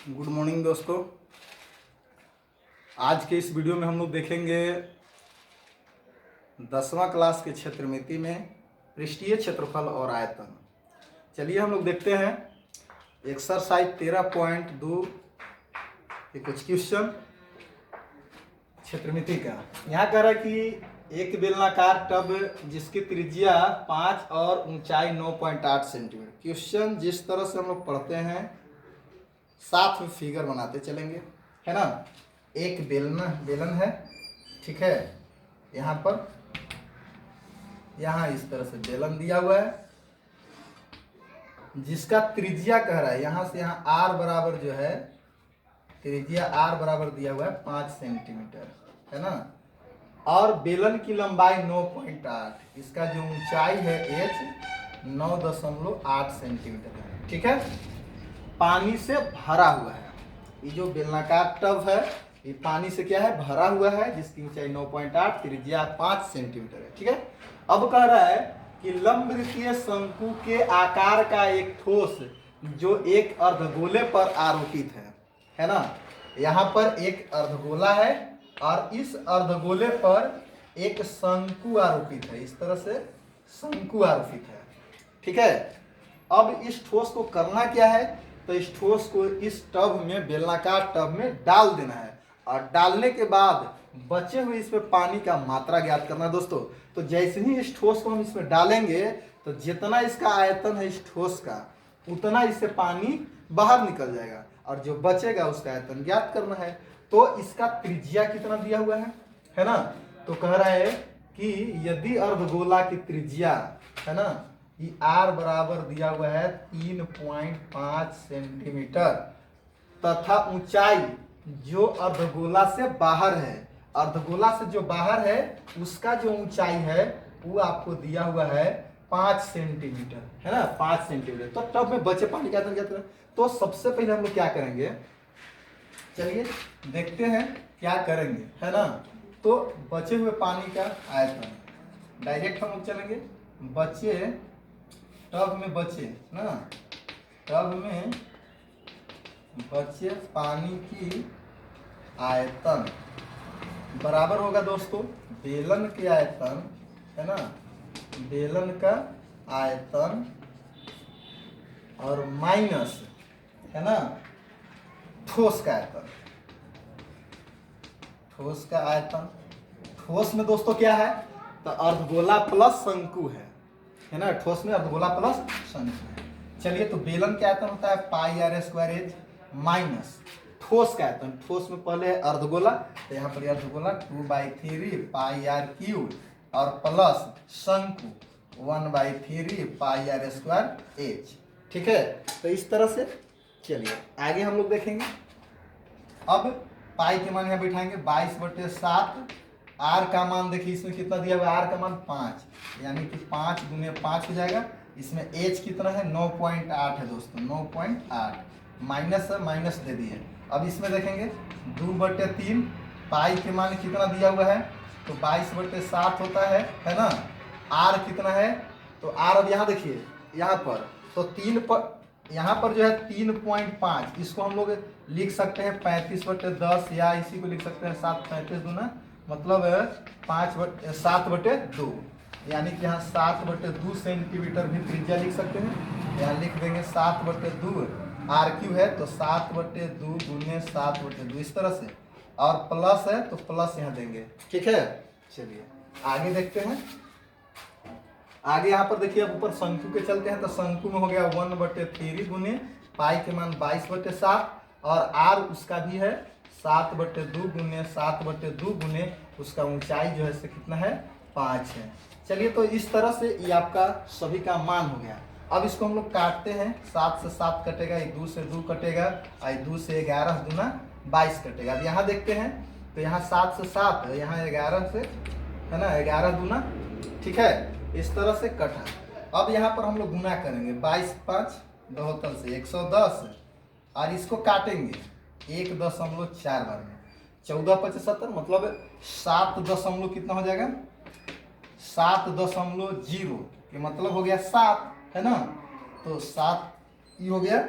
Good morning दोस्तों। आज के इस वीडियो में हम लोग देखेंगे 10वां क्लास के क्षेत्रमिति में पृष्ठीय क्षेत्रफल और आयतन। चलिए हम लोग देखते हैं एक्सरसाइज 13.2 ये कुछ क्वेश्चन क्षेत्रमिति का। यहाँ कह रहा है कि एक बेलनाकार टब जिसकी त्रिज्या 5 और ऊंचाई 9.8 सेंटीमीटर। क्वेश्चन जिस तरह से हम लोग पढ़ते हैं साथ में फिगर बनाते चलेंगे, है ना। एक बेलन है, ठीक है। यहाँ पर इस तरह से बेलन दिया हुआ है जिसका त्रिज्या कह रहा है यहाँ से यहाँ आर बराबर जो है त्रिज्या आर बराबर दिया हुआ है 5 सेंटीमीटर, है ना। और बेलन की लंबाई 9.8, इसका जो ऊंचाई है h 9.8 सेंटीमीटर है, ठीक है। पानी से भरा हुआ है। ये जो बेलनाकार टब है ये पानी से क्या है, भरा हुआ है, जिसकी ऊंचाई 9.8 त्रिज्या 5 सेंटीमीटर है, ठीक है। अब कह रहा है कि लंबवृत्तीय शंकु के आकार का एक ठोस जो एक अर्धगोले पर आरोपित है ना। यहाँ पर एक अर्धगोला है और इस अर्धगोले पर एक शंकु आरोपित है। इस तरह से शंकु आरोपित है, ठीक है। अब इस ठोस को करना क्या है, तो इस ठोस को इस टब में, बेलनाकार टब में डाल देना है और डालने के बाद बचे हुए इसमें पानी का मात्रा ज्ञात करना है दोस्तों। तो जैसे ही इस ठोस को हम इसमें डालेंगे तो जितना इसका आयतन है इस ठोस का उतना इससे पानी बाहर निकल जाएगा और जो बचेगा उसका आयतन ज्ञात करना है। तो इसका त्रिज्या कितना दिया हुआ है ना। तो कह रहा है कि यदि अर्धगोला की त्रिज्या, है ना, ये आर बराबर दिया हुआ है 3.5 सेंटीमीटर तथा ऊंचाई जो अर्धगोला से बाहर है, अर्धगोला से जो बाहर है उसका जो ऊंचाई है वो आपको दिया हुआ है 5 सेंटीमीटर, है ना, 5 सेंटीमीटर। तो टब में बचे पानी का आयतन क्या करें, तो सबसे पहले हम लोग क्या करेंगे, चलिए देखते हैं क्या करेंगे, है ना। तो बचे हुए पानी का आयतन डायरेक्ट हम लोग चलेंगे। बचे टब में बचे ना, टब में बचे पानी की आयतन बराबर होगा दोस्तों बेलन के आयतन, है ना, बेलन का आयतन और माइनस, है ना, ठोस का आयतन। ठोस का आयतन, ठोस में दोस्तों क्या है, तो अर्धगोला प्लस शंकु है ना। ठोस में अर्धगोला प्लस शंकु है। चलिए तो बेलन का आयतन होता है पाई आर स्क्वायर एच माइनस ठोस का आयतन। ठोस में पहले है अर्धगोला, तो यहाँ पर अर्धगोला 2/3 पाई आर क्यूब और प्लस शंकु 1/3 पाई आर स्क्वायर एच, ठीक है। तो इस तरह से चलिए आगे हम लोग देखेंगे। अब पाई के मान यहाँ बैठाएंगे 22/7। आर का मान देखिए इसमें कितना दिया हुआ है, आर का मान 5, यानी कि 5 × 5 हो जाएगा। इसमें एच कितना है 9.8 है दोस्तों, 9.8 माइनस है, माइनस दे दिए। अब इसमें देखेंगे 2/3 पाई के मान कितना दिया हुआ है, तो 22/7 होता है ना। आर कितना है, तो आर अब यहाँ देखिए यहाँ पर तो 3 पर, यहाँ पर जो है 3.5, इसको हम लोग लिख सकते हैं 35/10 या इसी को लिख सकते हैं 7 35 मतलब 7/2, यानी कि यहाँ 7/2 सेंटीमीटर भी त्रिज्या लिख सकते हैं। यहाँ लिख देंगे 7/2 आर क्यू है तो 7/2 × 7/2 इस तरह से, और प्लस है तो प्लस यहाँ देंगे, ठीक है। चलिए आगे देखते हैं। आगे यहाँ पर देखिए अब ऊपर शंकु के चलते हैं तो शंकु में हो गया 1/3 गुने पाई के मान 22/7 और आर उसका भी है 7/2 × 7/2 गुने उसका ऊंचाई जो है से कितना है 5 है। चलिए तो इस तरह से ये आपका सभी का मान हो गया। अब इसको हम लोग काटते हैं, 7 से 7 कटेगा, 2 से 2 कटेगा और 2 से 11 दूना 22 कटेगा। अब यहाँ देखते हैं तो यहाँ 7 से 7 है, यहाँ 11 से, है ना, 11 दूना, ठीक है, इस तरह से कटा। अब यहाँ पर हम लोग गुना करेंगे 22×5 72 से 110 और इसको काटेंगे 1.4 बार में, 14×5 मतलब 7 कितना हो जाएगा 7.0 के मतलब हो गया 7, है ना। तो 7 ये हो गया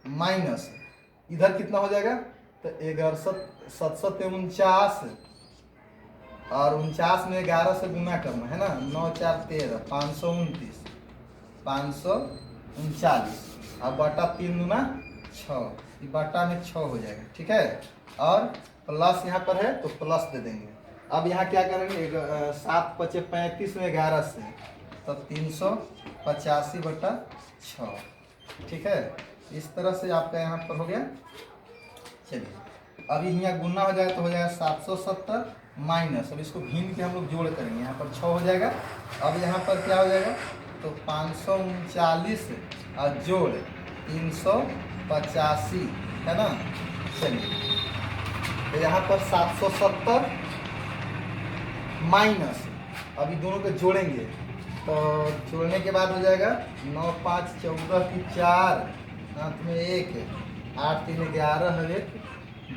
माइनस इधर कितना हो जाएगा, तो 749 और 49 में 11 से गुना करना है ना, 9 4 13, 529, 539 और बटा 3 गुना 6, बटा में 6 हो जाएगा। ठीक है, और प्लस यहाँ पर है तो प्लस दे देंगे। अब यहाँ क्या करेंगे, 7 5 35 में 11 से, तो 385/6। ठीक है, इस तरह से आपका यहाँ पर हो गया। चलिए अभी यहाँ गुना हो जाएगा तो हो जाएगा 770 माइनस, अब इसको भिन्न के हम लोग जोड़ करेंगे, यहाँ पर 6 हो जाएगा। अब यहाँ पर क्या हो जाएगा, तो 539 और जोड़ 385 है ना। चलिए तो यहाँ पर 770 माइनस, अभी दोनों को जोड़ेंगे तो जोड़ने के बाद हो जाएगा 9 5 14 की 4, 7 में 1, 8 3 11 है 1,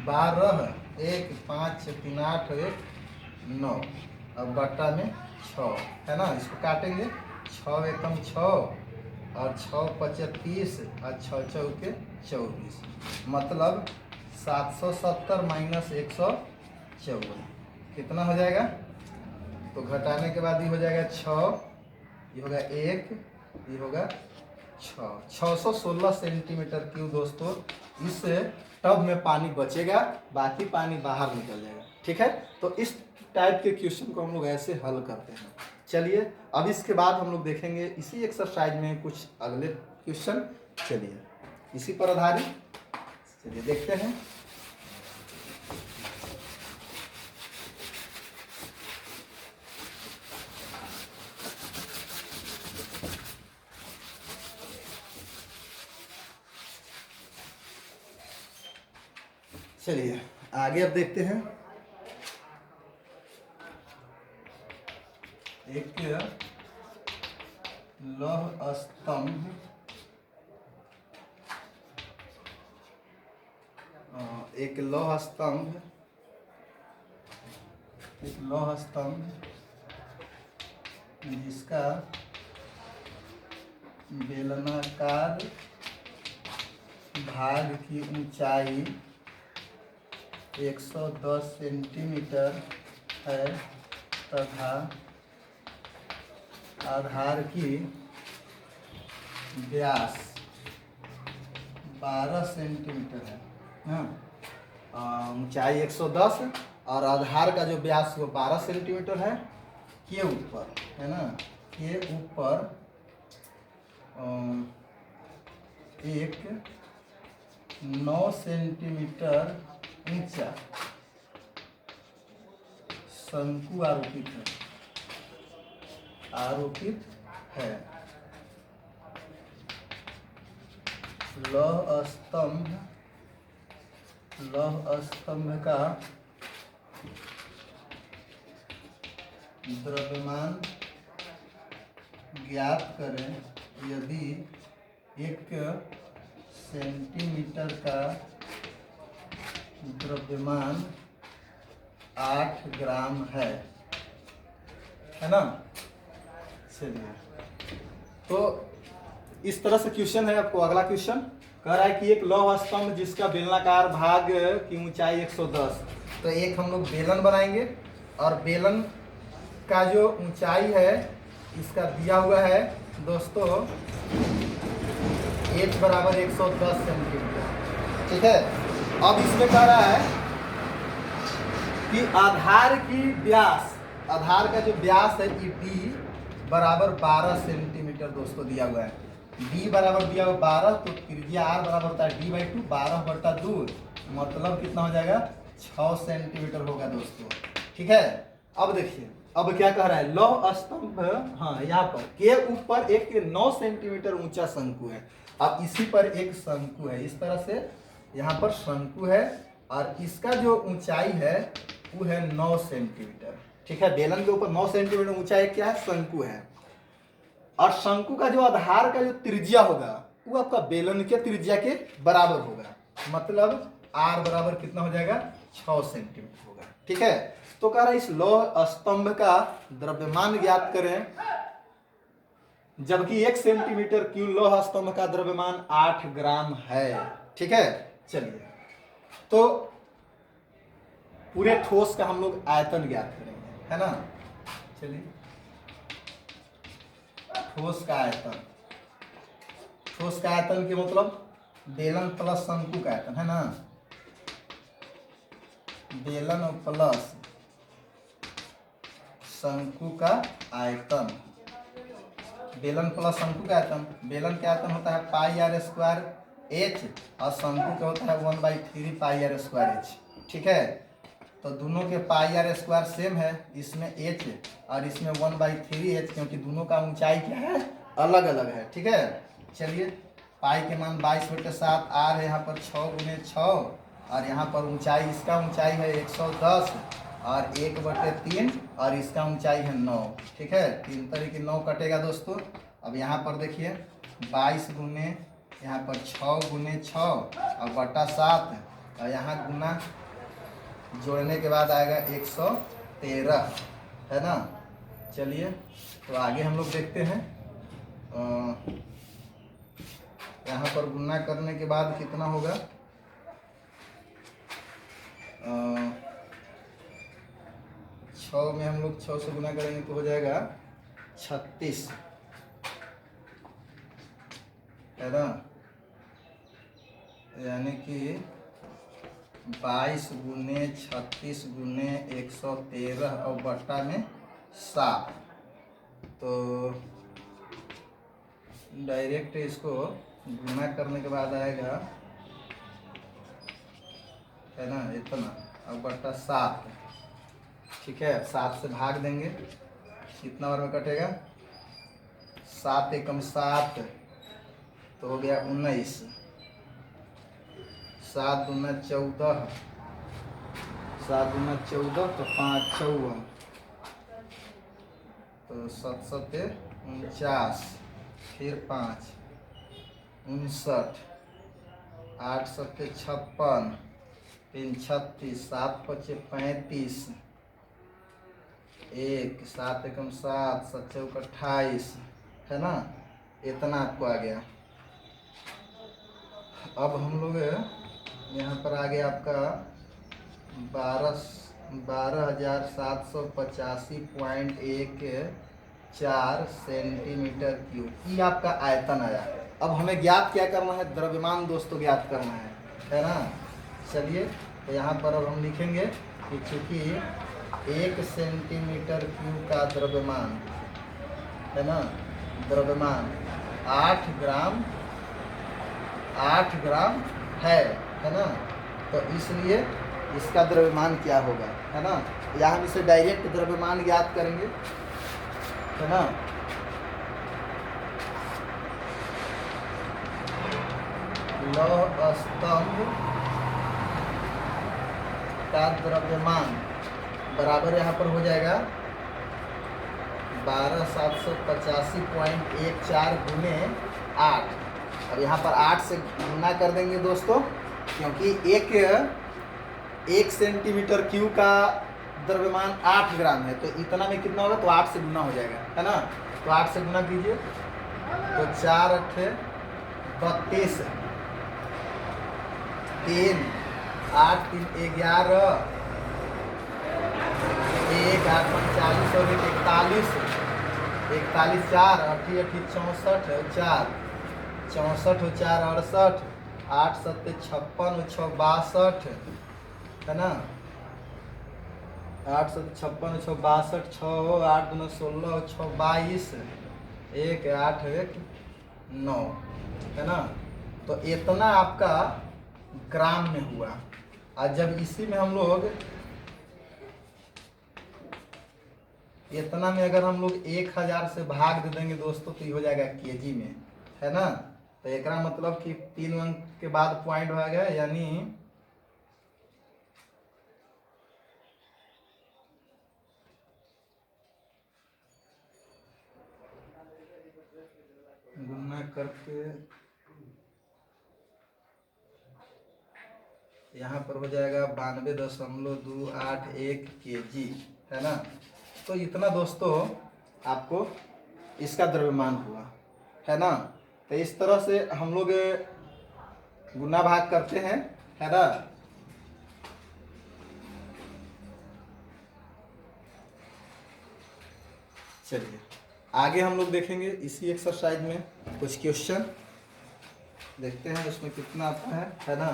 12 1, 5 3 8 1 9, अब बट्टा में 6 है ना। इसको काटेंगे, 6 एकम 6 और 6 5 30 और 6 चौके 24, मतलब 770 माइनस 154 कितना हो जाएगा, तो घटाने के बाद ये हो जाएगा 6, ये होगा 1, ये होगा 6, 616 सेंटीमीटर क्यूब दोस्तों इस टब में पानी बचेगा, बाकी पानी बाहर निकल जाएगा। ठीक है, तो इस टाइप के क्वेश्चन को हम लोग ऐसे हल करते हैं। चलिए अब इसके बाद हम लोग देखेंगे इसी एक्सरसाइज में कुछ अगले क्वेश्चन, चलिए इसी पर आधारित, चलिए देखते हैं। चलिए आगे अब देखते हैं। एक लौह स्तंभ, एक लौह स्तंभ जिसका बेलनाकार भाग की ऊंचाई 110 सेंटीमीटर है तथा आधार की व्यास 12 सेंटीमीटर है। ऊंचाई 110 और आधार का जो व्यास वो 12 सेंटीमीटर है, के ऊपर है ना, के ऊपर एक 9 सेंटीमीटर ऊंचा शंकु आरोपित है। लौह स्तंभ का द्रव्यमान ज्ञात करें यदि 1 सेंटीमीटर का द्रव्यमान 8 ग्राम है ना। चलिए तो इस तरह से क्वेश्चन है। आपको अगला क्वेश्चन कह रहा है कि एक लौह स्तंभ जिसका बेलनाकार भाग की ऊंचाई 110, तो एक हम लोग बेलन बनाएंगे और बेलन का जो ऊंचाई है इसका दिया हुआ है दोस्तों h बराबर 110 सेंटीमीटर। ठीक है, अब इसमें कह रहा है कि आधार की व्यास, आधार का जो व्यास है ये d बराबर 12 सेंटीमीटर दोस्तों दिया हुआ है। d बराबर दिया हुआ 12, तो त्रिज्या r बराबर होता है d/2, 12/2, मतलब कितना हो जाएगा 6 सेंटीमीटर होगा दोस्तों। ठीक है, अब देखिए अब क्या कह रहा है, लौह स्तंभ, हाँ यहाँ पर के ऊपर एक 9 सेंटीमीटर ऊंचा शंकु है। अब इसी पर एक शंकु है, इस तरह से यहाँ पर शंकु है और इसका जो ऊंचाई है वो है 9 सेंटीमीटर। ठीक है, बेलन के ऊपर 9 सेंटीमीटर ऊंचाई क्या है, शंकु है। और शंकु का जो आधार का जो त्रिज्या होगा वो आपका बेलन के त्रिज्या के बराबर होगा, मतलब r बराबर कितना हो जाएगा 6 सेंटीमीटर होगा। ठीक है, तो कह रहा है इस लौह स्तंभ का द्रव्यमान ज्ञात करें, जबकि 1 सेंटीमीटर क्यूब लौह स्तंभ का द्रव्यमान 8 ग्राम है। ठीक है, चलिए, तो पूरे ठोस का हम लोग आयतन ज्ञात करेंगे, है ना। चलिए, ठोस का आयतन, ठोस का आयतन के मतलब बेलन प्लस शंकु का आयतन, है ना। बेलन और प्लस शंकु का आयतन, बेलन प्लस शंकु का आयतन। बेलन का आयतन होता है पाई आर स्क्वायर एच और शंकु का होता है 1/3 पाई आर स्क्वायर एच, ठीक है। तो दोनों के पाई आर स्क्वायर सेम है, इसमें एच और इसमें 1/3 एच, क्योंकि दोनों का ऊंचाई क्या है, अलग अलग है, ठीक है। चलिए, पाई के मान 22/7, आर है यहाँ पर 6×6 और यहाँ पर ऊंचाई, इसका ऊंचाई है 110 और 1/3 और इसका ऊंचाई है 9, ठीक है। 3 तरीके 9 कटेगा दोस्तों। अब यहाँ पर देखिए 22 गुने यहाँ पर 6×6 और बटा 7 और यहाँ गुना जोड़ने के बाद आएगा 113, है ना। चलिए, तो आगे हम लोग देखते हैं। यहाँ पर गुना करने के बाद कितना होगा, 6 में हम लोग 6 से गुना करेंगे तो हो जाएगा 36, है ना। यानी कि 22 गुने 36 गुने 113 और बट्टा में 7। तो डायरेक्ट इसको गुना करने के बाद आएगा, है ना, इतना और बट्टा 7, ठीक है। 7 से भाग देंगे, कितना बार में कटेगा, 7 एकम 7 तो हो गया 19, 7 दूना 14, 7 दूना 14 तो 5 54, तो 7 7 49, फिर 5 59, 8 7 56, 3 36, 7 5 35, 1 7 एकम 7, 7 चौक 28, है ना। इतना आपको आ गया। अब हम लोग यहाँ पर आ गया आपका 12,785.14 सेंटीमीटर क्यूब, ये आपका आयतन आया। अब हमें ज्ञात क्या करना है, द्रव्यमान दोस्तों ज्ञात करना है ना। चलिए, तो यहाँ पर अब हम लिखेंगे कि चूंकि 1 सेंटीमीटर क्यूब का द्रव्यमान, है ना, द्रव्यमान 8 ग्राम है ना। तो इसलिए इसका द्रव्यमान क्या होगा, है ना। या हम इसे डायरेक्ट द्रव्यमान ज्ञात करेंगे, है ना। लौह स्तंभ का द्रव्यमान बराबर यहाँ पर हो जाएगा 12,785.14 गुने 8। अब यहाँ पर 8 से गुना कर देंगे दोस्तों, क्योंकि एक सेंटीमीटर क्यूब का द्रव्यमान 8 ग्राम है, तो इतना में कितना होगा, तो 8 से गुना हो जाएगा, है ना। तो 8 से गुना कीजिए, तो 4 8 32, 3 8 3 11, 1 8 40 और 41, 41 4 8 8 64 4 64 4 68, 8 7 56 6 62, है ना। 8 7 56 6 62, 6 8 2 16 6 22, 1 8 1 9, है ना। तो इतना आपका ग्राम में हुआ। और जब इसी में हम लोग इतना में अगर हम लोग 1000 से भाग दे देंगे दोस्तों, तो ये हो जाएगा केजी में, है ना। तो एक मतलब कि 3 अंक के बाद पॉइंट आ गया, यानी गुना करके यहाँ पर हो जाएगा 92.281 केजी, है ना। तो इतना दोस्तों आपको इसका द्रव्यमान हुआ, है ना। तो इस तरह से हम लोग गुना भाग करते हैं है ना। चलिए आगे हम लोग देखेंगे इसी एक्सरसाइज में कुछ क्वेश्चन, देखते हैं उसमें कितना आता है ना।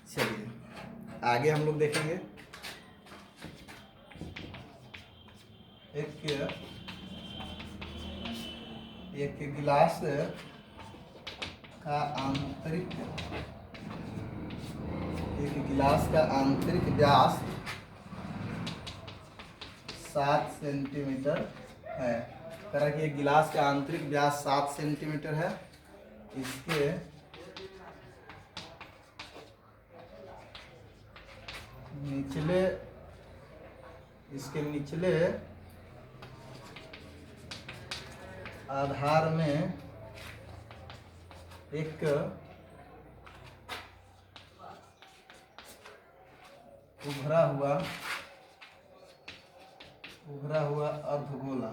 चलिए आगे हम लोग देखेंगे एक गिलास का आंतरिक, एक गिलास का आंतरिक व्यास 7 सेंटीमीटर है। कह रहा कि एक गिलास का आंतरिक व्यास 7 सेंटीमीटर है। इसके निचले आधार में एक उभरा हुआ अर्धगोला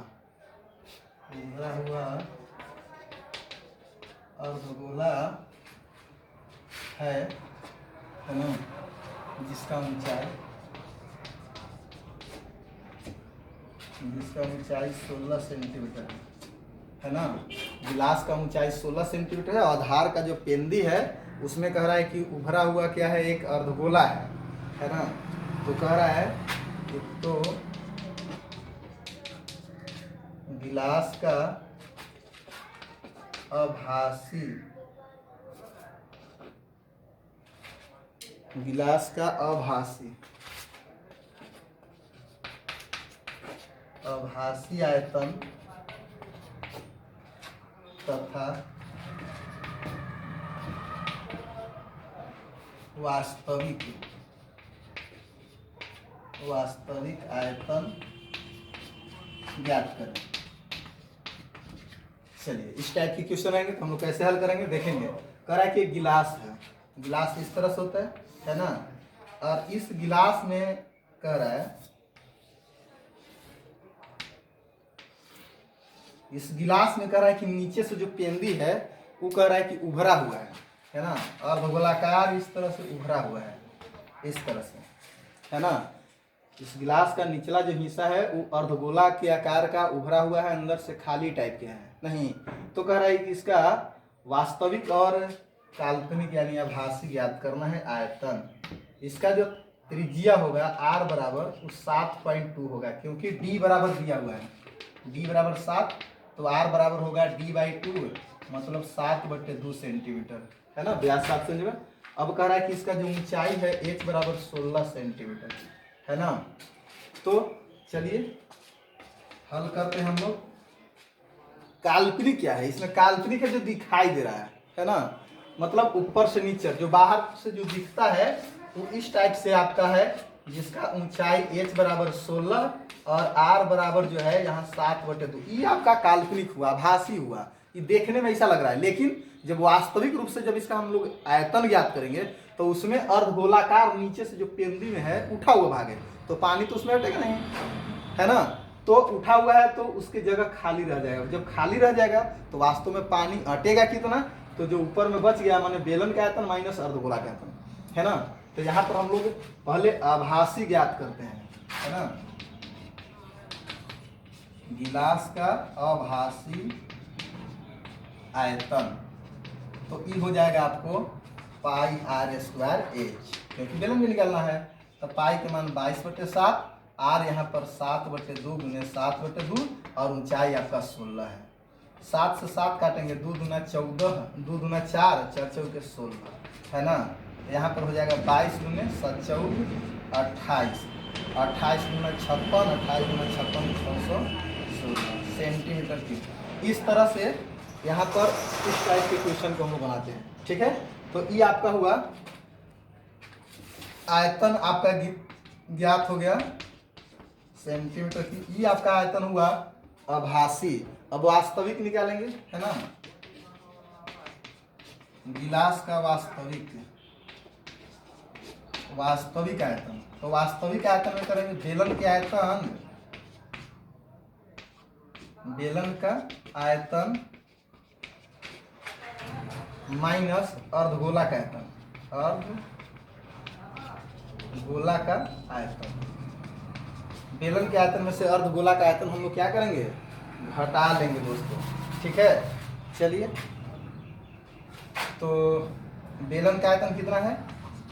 है ना, जिसका ऊंचाई 16 सेंटीमीटर है ना। गिलास का ऊंचाई 16 सेंटीमीटर है। आधार का जो पेंदी है उसमें कह रहा है कि उभरा हुआ क्या है, एक अर्धगोला है ना। तो कह रहा है कि तो गिलास का आभासी आयतन तथा वास्तविक आयतन ज्ञात करें। चलिए इस टाइप के क्वेश्चन आएंगे तो हम लोग कैसे हल करेंगे देखेंगे। कह रहा है कि गिलास है, गिलास इस तरह से होता है ना। और इस गिलास में कह रहा है, इस गिलास में कह रहा है कि नीचे से जो पेंदी है वो कह रहा है कि उभरा हुआ है ना। अर्धगोलाकार इस तरह से उभरा हुआ है, इस तरह से है ना। इस गिलास का निचला जो हिस्सा है वो अर्धगोला के आकार का उभरा हुआ है, अंदर से खाली टाइप के है नहीं। तो कह रहा है कि इसका वास्तविक और काल्पनिक यानी आभासी ज्ञात करना है आयतन। इसका जो त्रिज्या होगा r बराबर 7.2 होगा, क्योंकि d बराबर दिया हुआ है, d बराबर 7, तो r बराबर होगा d/2 मतलब 7/2 सेंटीमीटर है ना, व्यास 7 सेंटीमीटर। अब कह रहा है कि इसका जो ऊंचाई है h बराबर 16 सेंटीमीटर है ना। तो चलिए हल करते हैं हम लोग। काल्पनिक क्या है, इसमें काल्पनिक है जो दिखाई दे रहा है ना। मतलब ऊपर से नीचे जो बाहर से जो दिखता है वो इस टाइप से आपका है, जिसका ऊंचाई h बराबर 16 और r बराबर जो है यहाँ 7/2। ये आपका काल्पनिक हुआ, आभासी हुआ, ये देखने में ऐसा लग रहा है। लेकिन जब वास्तविक रूप से जब इसका हम लोग आयतन ज्ञात करेंगे तो उसमें अर्धगोलाकार नीचे से जो पेंदी में है उठा हुआ भाग है, तो पानी तो उसमें हटेगा नहीं है ना। तो उठा हुआ है तो उसकी जगह खाली रह जाएगा। जब खाली रह जाएगा तो वास्तव में पानी अटेगा कितना, तो जो ऊपर में बच गया माने बेलन का आयतन माइनस अर्धगोला का आयतन है ना। तो यहाँ पर हम लोग पहले आभासी ज्ञात करते हैं है ना। गिलास का आभासी आयतन तो ये हो जाएगा आपको πr²h, क्योंकि बेलन में निकालना है। तो पाई के मान 22/7, r यहाँ पर 7/2 गुने 7/2 और ऊंचाई आपका 16 है। 7 से 7 काटेंगे, 2 दूना 14, 2 दूना 4, 4 चौके 16 है ना। यहाँ पर हो जाएगा 22 गुने 7 चौक 28, 28 गुना 56, 28 गुना 56 616 सेंटीमीटर क्यूब। इस तरह से यहाँ पर इस टाइप के क्वेश्चन को हम लोग बनाते हैं, ठीक है। तो ये आपका हुआ आयतन, आपका ज्ञात हो गया सेंटीमीटर की। ये आपका आयतन हुआ आभासी। अब वास्तविक निकालेंगे है ना। गिलास का वास्तविक वास्तविक आयतन। तो वास्तविक आयतन में करेंगे बेलन के आयतन, बेलन का आयतन माइनस अर्धगोला का आयतन, अर्धगोला का आयतन। बेलन के आयतन में से अर्धगोला का आयतन हम लोग क्या करेंगे, घटा लेंगे दोस्तों, ठीक है। चलिए, तो बेलन का आयतन कितना है,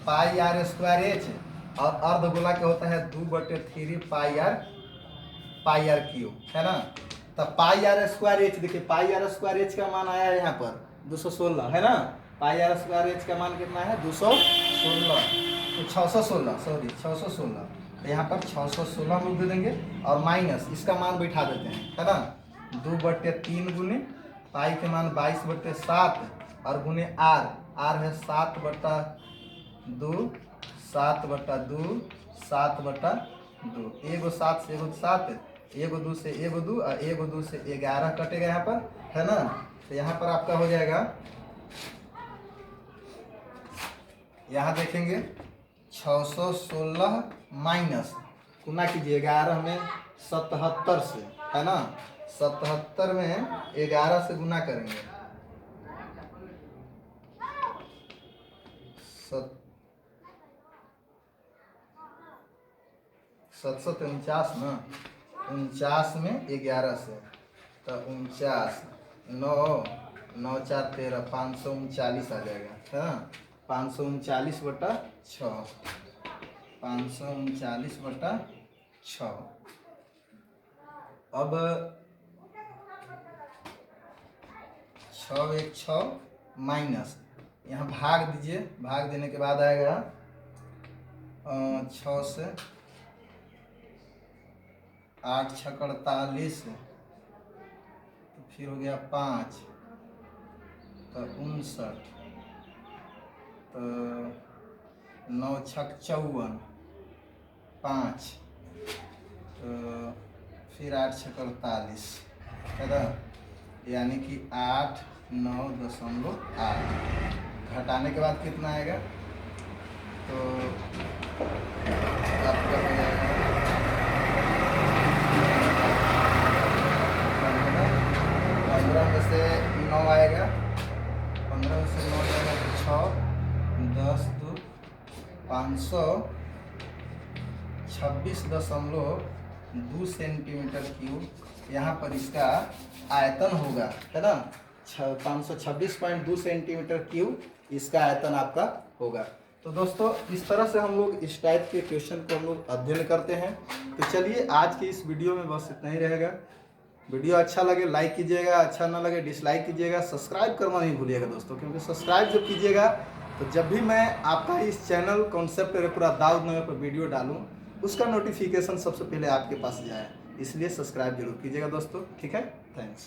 पाई आर स्क्वायर एच, और अर्धगोला क्या होता है 2/3 पाई आर क्यूब, है ना। तब पाई आर स्क्वायर एच, देखिए पाई आर स्क्वायर एच का मान आया है यहाँ पर 216, है ना। पाई आर स्क्वायर एच का मान कितना है 216, तो 616, सॉरी 616, तो यहाँ पर 616 हम लोग दे देंगे, और माइनस इसका मान बैठा देते हैं, है ना। 2/3 गुने पाई के मान 22/7, और गुने आर है 7/2, 7/2, 7/2, एगो 7 से एगो 7, एगो 2 से एगो 2, और एगो 2 से 11 कटेगा यहाँ पर, है ना। तो यहाँ पर आपका हो जाएगा, यहाँ देखेंगे 616 माइनस गुना कीजिए 11 में 77 से, है ना। 77 में 11 से गुना करेंगे, 749 ना, 49 में 11 से, तो 49, 9 9 4 13, 539 आ जाएगा, है ना। 539/6, 539/6। अब 6 1 6 माइनस, यहाँ भाग दीजिए, भाग देने के बाद आएगा 6 से 8 6 48, तो फिर हो गया 5, तो 59, तो 9 6 54, 5, तो फिर 8 6 48, है ना। यानी कि 8,9.8, घटाने के बाद कितना आएगा, तो आपका हो जाएगा 15 में से 9 आएगा, 15 में से 9 जाएगा तो 6, 10 2, 526.2 सेंटीमीटर क्यूब यहाँ पर इसका आयतन होगा, है ना। 526.2 सेंटीमीटर क्यूब इसका आयतन आपका होगा। तो दोस्तों इस तरह से हम लोग इस टाइप के क्वेश्चन को हम लोग अध्ययन करते हैं। तो चलिए आज की इस वीडियो में बस इतना ही रहेगा। वीडियो अच्छा लगे लाइक कीजिएगा, अच्छा ना लगे डिसलाइक कीजिएगा, सब्सक्राइब करना नहीं भूलिएगा दोस्तों, क्योंकि सब्सक्राइब जब कीजिएगा तो जब भी मैं आपका इस चैनल कॉन्सेप्ट रेपुरा दाऊद नगर पर वीडियो डालूं उसका नोटिफिकेशन सबसे पहले आपके पास जाए, इसलिए सब्सक्राइब जरूर कीजिएगा दोस्तों, ठीक है। थैंक्स।